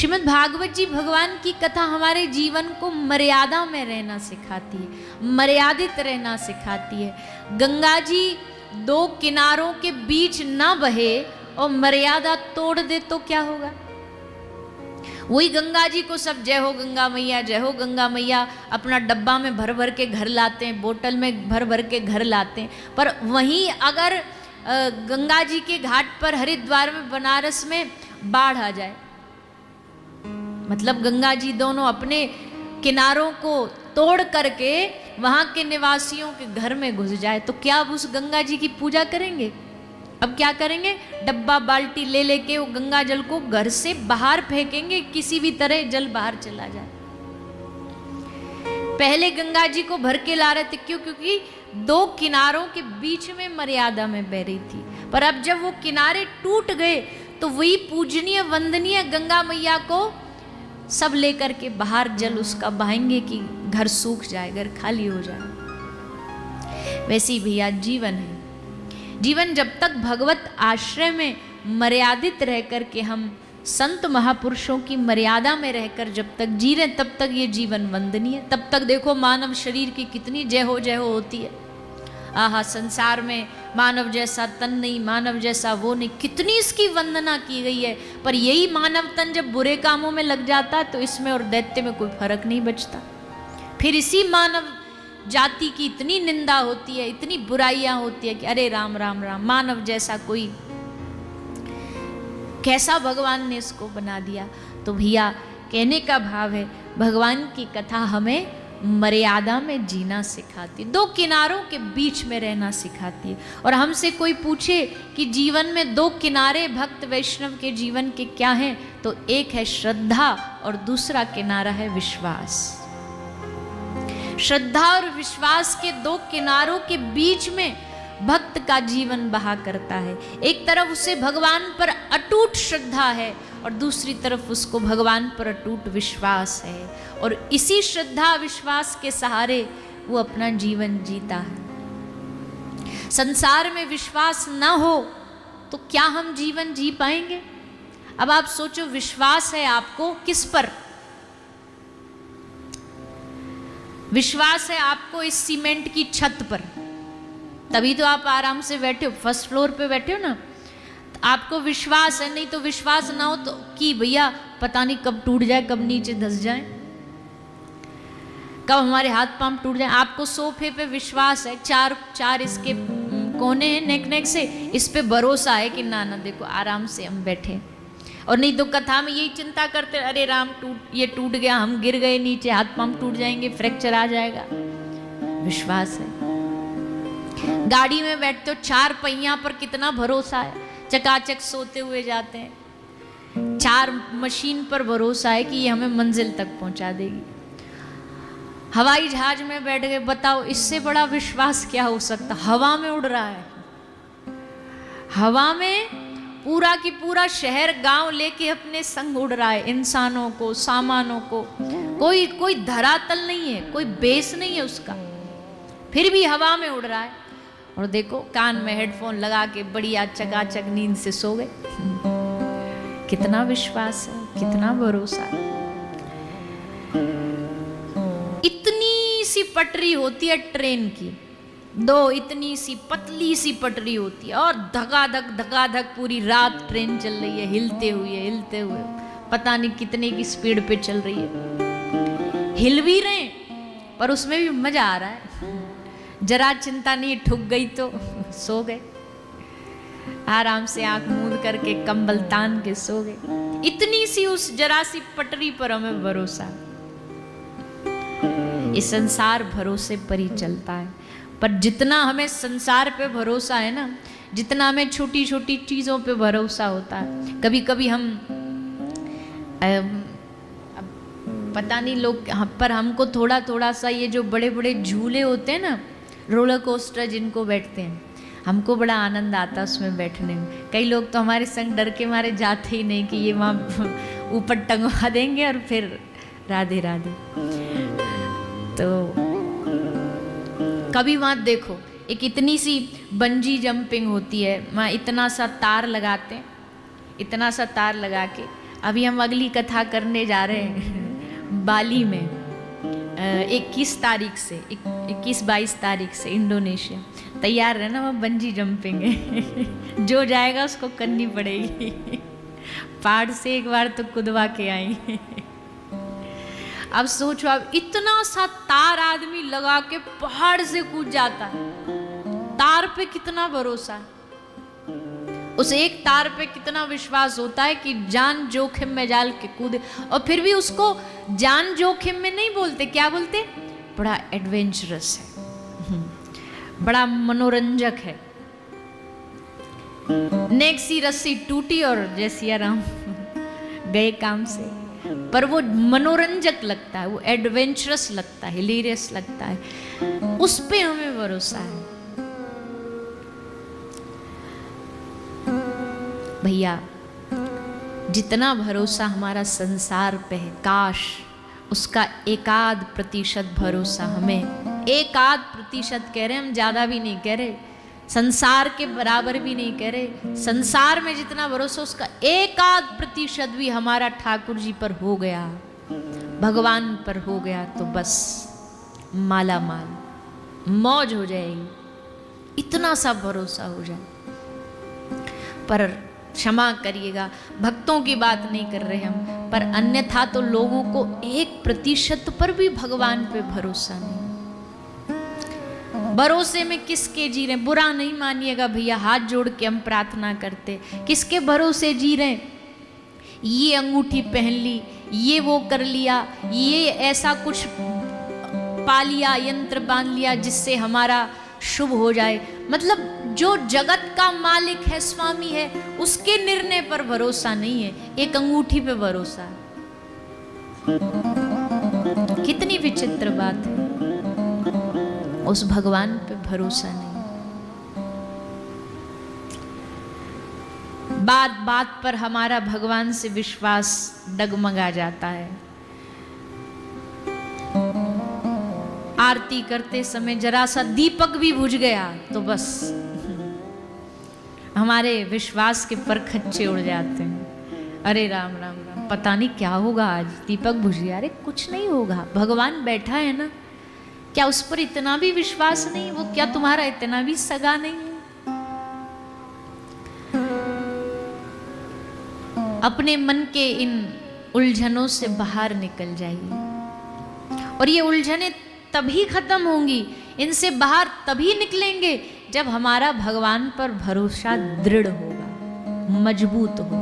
श्रीमद् भागवत जी भगवान की कथा हमारे जीवन को मर्यादा में रहना सिखाती है, मर्यादित रहना सिखाती है। गंगा जी दो किनारों के बीच ना बहे और मर्यादा तोड़ दे तो क्या होगा? वही गंगा जी को सब जय हो गंगा मैया, जय हो गंगा मैया अपना डब्बा में भर भर के घर लाते हैं, बोतल में भर भर के घर लाते हैं। पर वहीं अगर गंगा जी के घाट पर हरिद्वार में बनारस में बाढ़ आ जाए, मतलब गंगा जी दोनों अपने किनारों को तोड़ करके वहां के निवासियों के घर में घुस जाए, तो क्या अब उस गंगा जी की पूजा करेंगे? अब क्या करेंगे? डब्बा बाल्टी ले लेके वो गंगा जल को घर से बाहर फेंकेंगे, किसी भी तरह जल बाहर चला जाए। पहले गंगा जी को भर के ला रहे थे, क्यों? क्योंकि दो किनारों के बीच में मर्यादा में बह रही थी। पर अब जब वो किनारे टूट गए तो वही पूजनीय वंदनीय गंगा मैया को सब लेकर के बाहर जल उसका बहाएंगे कि घर सूख जाए, घर खाली हो जाए। वैसे भैया जीवन है, जीवन जब तक भगवत आश्रय में मर्यादित रह कर के हम संत महापुरुषों की मर्यादा में रहकर जब तक जी रहे, तब तक ये जीवन वंदनीय। तब तक देखो मानव शरीर की कितनी जय हो होती है। आहा, संसार में मानव जैसा तन नहीं, मानव जैसा वो नहीं, कितनी इसकी वंदना की गई है। पर यही मानव तन जब बुरे कामों में लग जाता है तो इसमें और दैत्य में कोई फर्क नहीं बचता। फिर इसी मानव जाति की इतनी निंदा होती है, इतनी बुराइयां होती है कि अरे राम राम राम, मानव जैसा कोई, कैसा भगवान ने इसको बना दिया। तो भैया कहने का भाव है, भगवान की कथा हमें मर्यादा में जीना सिखाती, दो किनारों के बीच में रहना सिखाती है। और हमसे कोई पूछे कि जीवन में दो किनारे भक्त वैष्णव के जीवन के क्या हैं, तो एक है श्रद्धा और दूसरा किनारा है विश्वास। श्रद्धा और विश्वास के दो किनारों के बीच में भक्त का जीवन बहा करता है। एक तरफ उसे भगवान पर अटूट श्रद्धा है और दूसरी तरफ उसको भगवान पर अटूट विश्वास है, और इसी श्रद्धा विश्वास के सहारे वो अपना जीवन जीता है। संसार में विश्वास ना हो तो क्या हम जीवन जी पाएंगे? अब आप सोचो, विश्वास है आपको किस पर? विश्वास है आपको इस सीमेंट की छत पर, तभी तो आप आराम से बैठे हो, फर्स्ट फ्लोर पे बैठे हो ना। आपको विश्वास है, नहीं तो विश्वास ना हो तो कि भैया पता नहीं कब टूट जाए, कब नीचे धंस जाए, कब हमारे हाथ पांव टूट जाए। आपको सोफे पे विश्वास है, चार इसके कोने हैं नेक से, इस पे भरोसा है कि ना देखो आराम से हम बैठे। और नहीं तो कथा में यही चिंता करते, अरे राम ये टूट गया, हम गिर गए नीचे, हाथ पांव टूट जाएंगे, फ्रैक्चर आ जाएगा। विश्वास है। गाड़ी में बैठते हो, चार पहिया पर कितना भरोसा है, चकाचक सोते हुए जाते हैं। चार मशीन पर भरोसा है कि ये हमें मंजिल तक पहुंचा देगी। हवाई जहाज में बैठ गए, बताओ इससे बड़ा विश्वास क्या हो सकता? हवा में उड़ रहा है, हवा में पूरा की पूरा शहर गांव लेके अपने संग उड़ रहा है, इंसानों को, सामानों को, कोई धरातल नहीं है, कोई बेस नहीं है उसका, फिर भी हवा में उड़ रहा है। और देखो कान में हेडफोन लगा के बढ़िया चकाचक नींद से सो गए। कितना विश्वास है, कितना भरोसा है। इतनी सी पटरी होती है ट्रेन की, दो इतनी सी पतली सी पटरी होती है, और धकाधक पूरी रात ट्रेन चल रही है, हिलते हुए पता नहीं कितने की स्पीड पे चल रही है। हिल भी रहे पर उसमें भी मजा आ रहा है, जरा चिंता नहीं, ठुक गई तो सो गए, आराम से आंख मूंद करके कंबल तान के सो गए। इतनी सी उस जरा सी पटरी पर हमें भरोसा। ये संसार भरोसे पर ही चलता है, पर जितना हमें संसार पे भरोसा है ना, जितना हमें छोटी छोटी चीजों पे भरोसा होता है, कभी कभी हम पता नहीं लोग, पर हमको थोड़ा सा ये जो बड़े बड़े झूले होते हैं ना, रोलर कोस्टर जिनको बैठते हैं, हमको बड़ा आनंद आता है उसमें बैठने में। कई लोग तो हमारे संग डर के मारे जाते ही नहीं कि ये वहाँ ऊपर टंगवा देंगे और फिर राधे राधे। तो कभी वहाँ देखो, एक इतनी सी बंजी जंपिंग होती है, वहाँ इतना सा तार लगाते हैं, इतना सा तार लगा के अभी हम अगली कथा करने जा रहे हैं बाली में 21 तारीख से 21-22 तारीख से इंडोनेशिया। तैयार रहना, वहाँ बंजी जंपिंग है। जो जाएगा उसको करनी पड़ेगी। पहाड़ से एक बार तो कुदवा के आई। अब सोचो, अब इतना सा तार आदमी लगा के पहाड़ से कूद जाता है। तार पे कितना भरोसा है, उस एक तार पे कितना विश्वास होता है कि जान जोखिम में डाल के कूदे। और फिर भी उसको जान जोखिम में नहीं बोलते, क्या बोलते? बड़ा एडवेंचरस है, बड़ा मनोरंजक है। नेक्स्ट ही रस्सी टूटी और जय सिया राम गए काम से। पर वो मनोरंजक लगता है, वो एडवेंचरस लगता है, हिलेरियस लगता है, उस पे हमें भरोसा है। भैया जितना भरोसा हमारा संसार पे है, काश उसका 1% भरोसा हमें, 1% कह रहे हैं हम, ज्यादा भी नहीं कह रहे, संसार के बराबर भी नहीं कह रहे। संसार में जितना भरोसा उसका 1% भी हमारा ठाकुर जी पर हो गया, भगवान पर हो गया, तो बस माला माल मौज हो जाएगी। इतना सा भरोसा हो जाए। पर क्षमा करिएगा, भक्तों की बात नहीं कर रहे हम, पर अन्यथा तो लोगों को 1% पर भी भगवान पे भरोसा नहीं। भरोसे में किसके जी रहे? बुरा नहीं मानिएगा भैया, हाथ जोड़ के हम प्रार्थना करते, किसके भरोसे जी रहे? ये अंगूठी पहन ली, ये वो कर लिया, ये ऐसा कुछ पा लिया, यंत्र बांध लिया जिससे हमारा शुभ हो जाए। मतलब जो जगत का मालिक है, स्वामी है, उसके निर्णय पर भरोसा नहीं है, एक अंगूठी पे भरोसा है। कितनी विचित्र बात है, उस भगवान पे भरोसा नहीं। बात बात पर हमारा भगवान से विश्वास डगमगा जाता है। आरती करते समय जरा सा दीपक भी बुझ गया तो बस हमारे विश्वास के परखच्चे उड़ जाते हैं। अरे राम राम राम, पता नहीं क्या होगा आज, दीपक बुझ गया। अरे कुछ नहीं होगा, भगवान बैठा है ना, क्या उस पर इतना भी विश्वास नहीं? वो क्या तुम्हारा इतना भी सगा नहीं है? अपने मन के इन उलझनों से बाहर निकल जाइए, और ये उलझने तभी खत्म होंगी, इनसे बाहर तभी निकलेंगे जब हमारा भगवान पर भरोसा दृढ़ होगा, मजबूत होगा,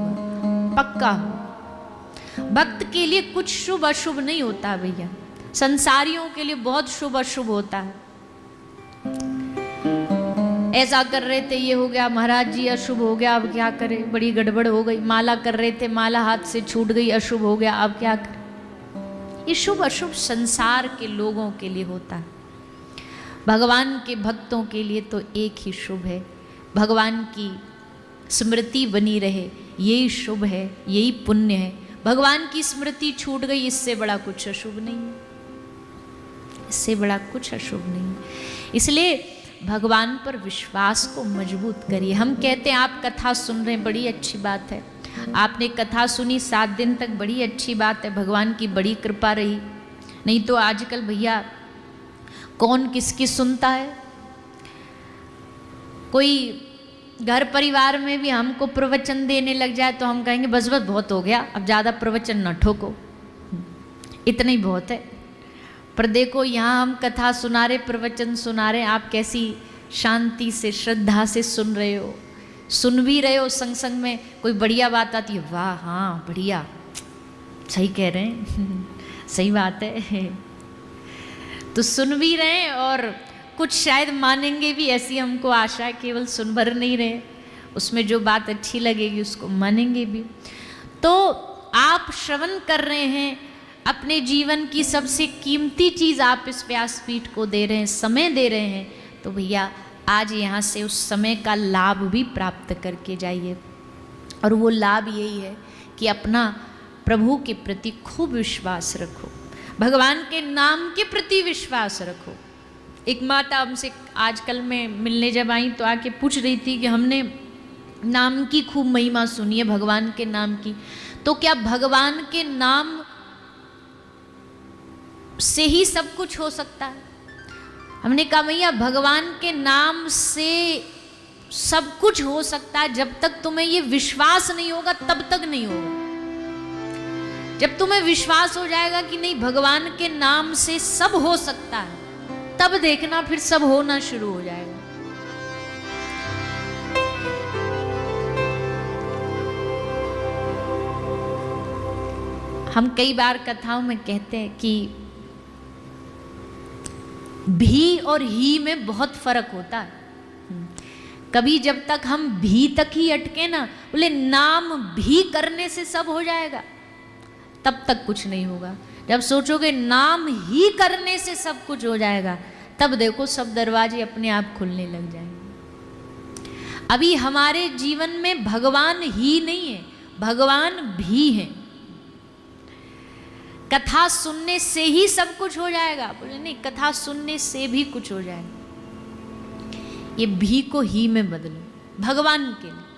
पक्का होगा। भक्त के लिए कुछ शुभ अशुभ नहीं होता भैया, संसारियों के लिए बहुत शुभ अशुभ होता है। ऐसा कर रहे थे, ये हो गया, महाराज जी अशुभ हो गया, अब क्या करें, बड़ी गड़बड़ हो गई। माला कर रहे थे, माला हाथ से छूट गई, अशुभ हो गया, अब क्या करें। ये शुभ अशुभ संसार के लोगों के लिए होता है, भगवान के भक्तों के लिए तो एक ही शुभ है, भगवान की स्मृति बनी रहे, यही शुभ है, यही पुण्य है। भगवान की स्मृति छूट गई, इससे बड़ा कुछ अशुभ नहीं है, इससे बड़ा कुछ अशुभ नहीं है। इसलिए भगवान पर विश्वास को मजबूत करिए। हम कहते हैं आप कथा सुन रहे हैं, बड़ी अच्छी बात है, आपने कथा सुनी 7 दिन तक, बड़ी अच्छी बात है, भगवान की बड़ी कृपा रही। नहीं तो आजकल भैया कौन किसकी सुनता है। कोई घर परिवार में भी हमको प्रवचन देने लग जाए तो हम कहेंगे बस बस बहुत हो गया, अब ज़्यादा प्रवचन न ठोको, इतना ही बहुत है। पर देखो यहाँ हम कथा सुना रहे, प्रवचन सुना रहे, आप कैसी शांति से श्रद्धा से सुन रहे हो, सुन भी रहे हो, संग संग में कोई बढ़िया बात आती है, वाह हाँ बढ़िया, सही कह रहे हैं सही बात है, तो सुन भी रहे हैं और कुछ शायद मानेंगे भी, ऐसी हमको आशा है। केवल सुन भर नहीं रहे, उसमें जो बात अच्छी लगेगी उसको मानेंगे भी। तो आप श्रवण कर रहे हैं, अपने जीवन की सबसे कीमती चीज़ आप इस व्यासपीठ को दे रहे हैं, समय दे रहे हैं, तो भैया आज यहाँ से उस समय का लाभ भी प्राप्त करके जाइए। और वो लाभ यही है कि अपना प्रभु के प्रति खूब विश्वास रखो, भगवान के नाम के प्रति विश्वास रखो। एक माता हमसे आजकल में मिलने जब आई तो आके पूछ रही थी कि हमने नाम की खूब महिमा सुनी है, भगवान के नाम की, तो क्या भगवान के नाम से ही सब कुछ हो सकता है? हमने कहा भैया भगवान के नाम से सब कुछ हो सकता है, जब तक तुम्हें ये विश्वास नहीं होगा तब तक नहीं होगा। जब तुम्हें विश्वास हो जाएगा कि नहीं भगवान के नाम से सब हो सकता है, तब देखना फिर सब होना शुरू हो जाएगा। हम कई बार कथाओं में कहते हैं कि भी और ही में बहुत फर्क होता है। कभी जब तक हम भी तक ही अटके ना, बोले नाम भी करने से सब हो जाएगा, तब तक कुछ नहीं होगा। जब सोचोगे नाम ही करने से सब कुछ हो जाएगा, तब देखो सब दरवाजे अपने आप खुलने लग जाएंगे। अभी हमारे जीवन में भगवान ही नहीं है, भगवान भी है। कथा सुनने से ही सब कुछ हो जाएगा, बोले नहीं कथा सुनने से भी कुछ हो जाएगा। ये भी को ही में बदलो, भगवान के लिए।